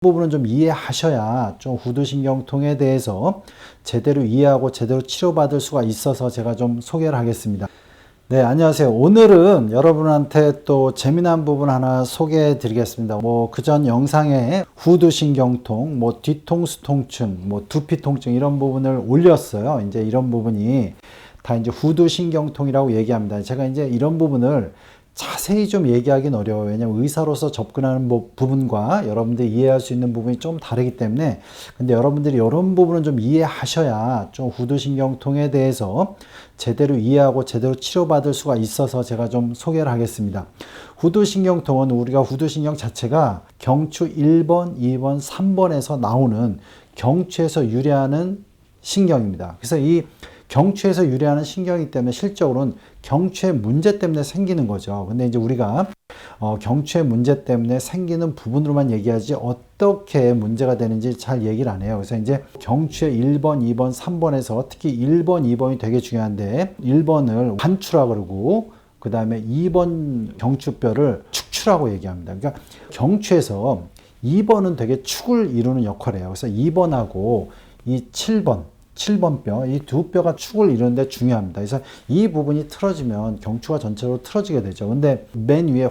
부분은 좀 이해하셔야 좀 후두신경통에 대해서 제대로 이해하고 제대로 치료받을 수가 있어서 제가 좀 소개를 하겠습니다. 네, 안녕하세요. 오늘은 여러분한테 또 재미난 부분 하나 소개해 드리겠습니다. 그전 영상에 후두신경통, 뒤통수 통증, 두피 통증 이런 부분을 올렸어요. 이제 이런 부분이 다 이제 후두신경통이라고 얘기합니다. 제가 이제 이런 부분을 자세히 좀 얘기하기는 어려워요. 왜냐면 의사로서 접근하는 부분과 여러분들이 이해할 수 있는 부분이 좀 다르기 때문에. 근데 여러분들이 이런 부분은 좀 이해하셔야 좀 후두신경통에 대해서 제대로 이해하고 제대로 치료받을 수가 있어서 제가 좀 소개를 하겠습니다. 후두신경통은 우리가 후두신경 자체가 경추 1번, 2번, 3번에서 나오는 경추에서 유래하는 신경입니다. 그래서 이 경추에서 유래하는 신경이기 때문에 실적으로는 경추의 문제 때문에 생기는 거죠. 근데 이제 우리가 경추의 문제 때문에 생기는 부분으로만 얘기하지 어떻게 문제가 되는지 잘 얘기를 안 해요. 그래서 이제 경추의 1번, 2번, 3번에서 특히 1번, 2번이 되게 중요한데 1번을 환추라 그러고 그 다음에 2번 경추뼈를 축추라고 얘기합니다. 그러니까 경추에서 2번은 되게 축을 이루는 역할을 해요. 그래서 2번하고 이 7번 뼈, 이 두 뼈가 축을 이루는데 중요합니다. 그래서 이 부분이 틀어지면 경추가 전체로 틀어지게 되죠. 근데 맨 위에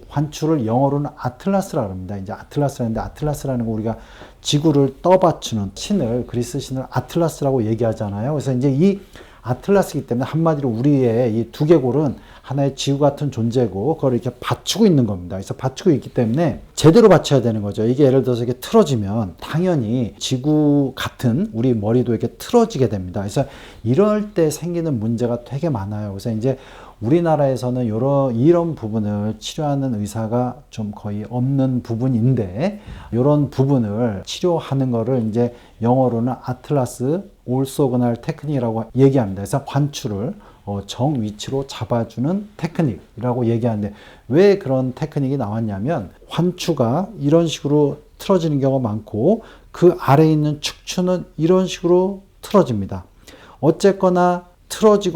환추를 영어로는 아틀라스라고 합니다. 이제 아틀라스라는데 아틀라스라는 거 우리가 지구를 떠받치는 신을, 그리스 신을 아틀라스라고 얘기하잖아요. 그래서 이제 이 아틀라스이기 때문에 한마디로 우리의 이 두개골은 하나의 지구 같은 존재고 그걸 이렇게 받치고 있는 겁니다. 그래서 받치고 있기 때문에 제대로 받쳐야 되는 거죠. 이게 예를 들어서 이렇게 틀어지면 당연히 지구 같은 우리 머리도 이렇게 틀어지게 됩니다. 그래서 이럴 때 생기는 문제가 되게 많아요. 그래서 이제 우리나라에서는 이런 부분을 치료하는 의사가 좀 거의 없는 부분인데 이런 부분을 치료하는 거를 이제 영어로는 아틀라스 올소그날 테크닉이라고 얘기합니다. 그래서 환추를 정 위치로 잡아주는 테크닉이라고 얘기하는데 왜 그런 테크닉이 나왔냐면 환추가 이런 식으로 틀어지는 경우가 많고 그 아래에 있는 축추는 이런 식으로 틀어집니다. 어쨌거나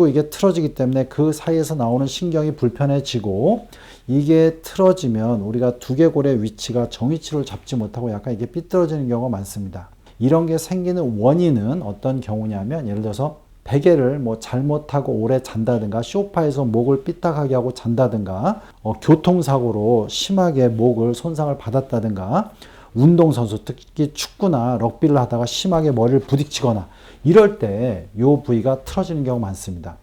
이게 틀어지기 때문에 그 사이에서 나오는 신경이 불편해지고 이게 틀어지면 우리가 두개골의 위치가 정위치를 잡지 못하고 약간 이게 삐뚤어지는 경우가 많습니다. 이런 게 생기는 원인은 어떤 경우냐면 예를 들어서 베개를 잘못하고 오래 잔다든가 소파에서 목을 삐딱하게 하고 잔다든가 교통사고로 심하게 목을 손상을 받았다든가 운동선수 특히 축구나 럭비를 하다가 심하게 머리를 부딪히거나 이럴 때 이 부위가 틀어지는 경우가 많습니다.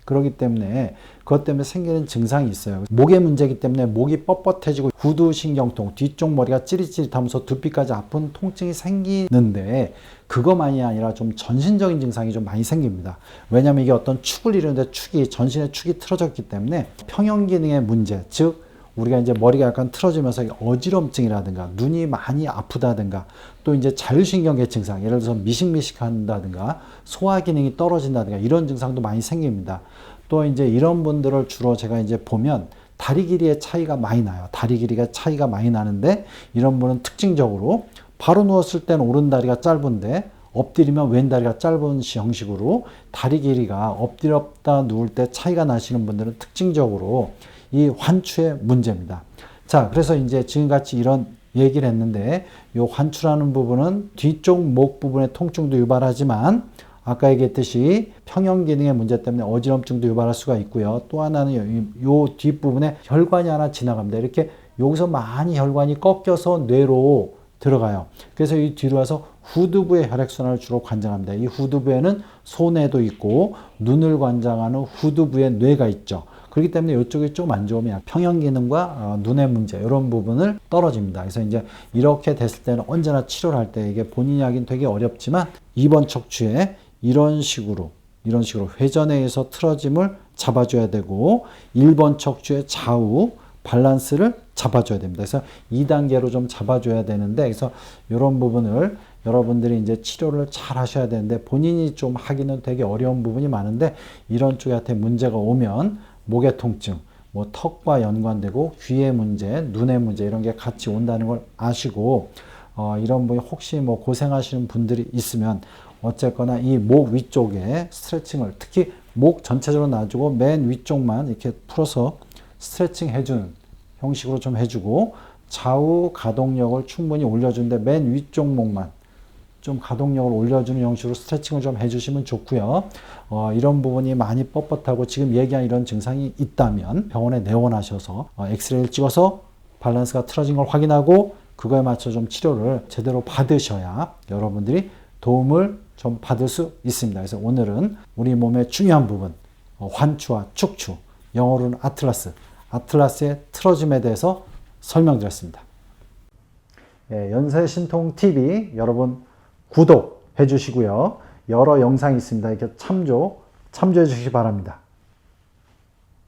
그렇기 때문에 그것 때문에 생기는 증상이 있어요. 목의 문제이기 때문에 목이 뻣뻣해지고 후두신경통, 뒤쪽 머리가 찌릿찌릿하면서 두피까지 아픈 통증이 생기는데 그것만이 아니라 좀 전신적인 증상이 좀 많이 생깁니다. 왜냐하면 이게 어떤 축을 이루는데 전신의 축이 틀어졌기 때문에 평형기능의 문제, 즉 우리가 이제 머리가 약간 틀어지면서 어지럼증이라든가 눈이 많이 아프다든가 또 이제 자율신경계 증상, 예를 들어서 미식미식한다든가 소화기능이 떨어진다든가 이런 증상도 많이 생깁니다. 또 이제 이런 분들을 주로 제가 이제 보면 다리 길이의 차이가 많이 나요. 다리 길이가 차이가 많이 나는데 이런 분은 특징적으로 바로 누웠을 때는 오른다리가 짧은데 엎드리면 왼다리가 짧은 형식으로 다리 길이가 엎드렸다 누울 때 차이가 나시는 분들은 특징적으로 이 환추의 문제입니다. 자, 그래서 이제 지금같이 이런 얘기를 했는데 이 환추라는 부분은 뒤쪽 목 부분의 통증도 유발하지만 아까 얘기했듯이 평형기능의 문제 때문에 어지럼증도 유발할 수가 있고요. 또 하나는 이 뒷부분에 혈관이 하나 지나갑니다. 이렇게 여기서 많이 혈관이 꺾여서 뇌로 들어가요. 그래서 이 뒤로 와서 후두부의 혈액순환을 주로 관장합니다. 이 후두부에는 소뇌도 있고 눈을 관장하는 후두부의 뇌가 있죠. 그렇기 때문에 이쪽이 좀 안 좋으면 평형기능과 눈의 문제 이런 부분을 떨어집니다. 그래서 이제 이렇게 됐을 때는 언제나 치료를 할 때 이게 본인이 하긴 되게 어렵지만 2번 척추에 이런 식으로 회전에 의해서 틀어짐을 잡아줘야 되고 1번 척추의 좌우 밸런스를 잡아줘야 됩니다. 그래서 2단계로 좀 잡아줘야 되는데 그래서 이런 부분을 여러분들이 이제 치료를 잘 하셔야 되는데 본인이 좀 하기는 되게 어려운 부분이 많은데 이런 쪽한테 문제가 오면 목의 통증, 턱과 연관되고 귀의 문제, 눈의 문제 이런 게 같이 온다는 걸 아시고 이런 분이 혹시 고생하시는 분들이 있으면 어쨌거나 이 목 위쪽에 스트레칭을 특히 목 전체적으로 놔주고 맨 위쪽만 이렇게 풀어서 스트레칭 해주는 형식으로 좀 해주고 좌우 가동력을 충분히 올려주는데 맨 위쪽목만 좀 가동력을 올려주는 형식으로 스트레칭을 좀 해주시면 좋고요. 이런 부분이 많이 뻣뻣하고 지금 얘기한 이런 증상이 있다면 병원에 내원하셔서 엑스레이를 찍어서 밸런스가 틀어진 걸 확인하고 그거에 맞춰 좀 치료를 제대로 받으셔야 여러분들이 도움을 좀 받을 수 있습니다. 그래서 오늘은 우리 몸의 중요한 부분, 환추와 축추, 영어로는 아틀라스의 틀어짐에 대해서 설명드렸습니다. 예, 연세신통TV 여러분 구독해 주시고요. 여러 영상이 있습니다. 이렇게 참조해 주시기 바랍니다.